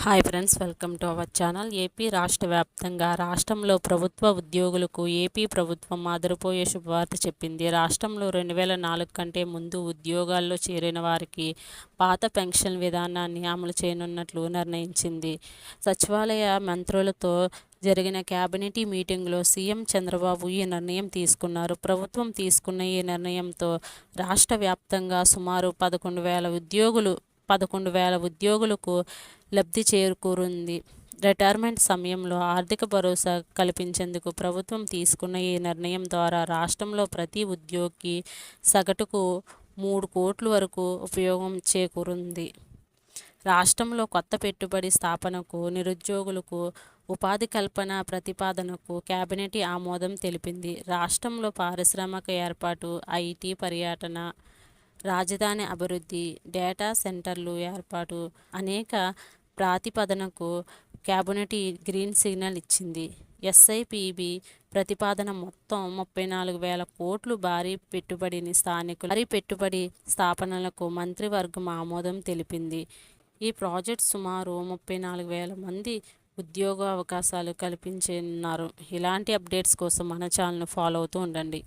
Hi friends, welcome to our channel. AP రాష్ట్ర వ్యాప్తంగా రాష్ట్రంలో ప్రభుత్వ ఉద్యోగులకు ఏపీ ప్రభుత్వం అదిరిపోయే శుభవార్త చెప్పింది. రాష్ట్రంలో 2004 కంటే ముందు ఉద్యోగాల్లో చేరిన వారికి పాత పెన్షన్ విధానాన్ని అమలు చేయనున్నట్లు నిర్ణయించింది. సచివాలయ మంత్రులతో జరిగిన కేబినెట్ మీటింగ్లో సీఎం చంద్రబాబు ఈ నిర్ణయం తీసుకున్నారు. ప్రభుత్వం తీసుకున్న ఈ నిర్ణయంతో రాష్ట్ర వ్యాప్తంగా సుమారు 11,000 ఉద్యోగులకు లబ్ధి చేకూరింది. రిటైర్మెంట్ సమయంలో ఆర్థిక భరోసా కల్పించేందుకు ప్రభుత్వం తీసుకున్న ఈ నిర్ణయం ద్వారా రాష్ట్రంలో ప్రతి ఉద్యోగికి సగటుకు 3 కోట్ల వరకు ఉపయోగం చేకూరింది. రాష్ట్రంలో కొత్త పెట్టుబడి స్థాపనకు, నిరుద్యోగులకు ఉపాధి కల్పన ప్రతిపాదనకు కేబినెట్ ఆమోదం తెలిపింది. రాష్ట్రంలో పారిశ్రామిక ఏర్పాటు, ఐటీ, పర్యటన, రాజధాని అభివృద్ధి, డేటా సెంటర్లు ఏర్పాటు అనేక ప్రతిపాదనకు కేబినెట్ గ్రీన్ సిగ్నల్ ఇచ్చింది. ఎస్ఐపిబి ప్రతిపాదన మొత్తం 34,000 కోట్లు భారీ పెట్టుబడి స్థాపనలకు మంత్రివర్గం ఆమోదం తెలిపింది. ఈ ప్రాజెక్ట్ సుమారు 34,000 మంది ఉద్యోగ అవకాశాలు కల్పించనున్నారు. ఇలాంటి అప్డేట్స్ కోసం మన ఛానల్ను ఫాలో అవుతూ ఉండండి.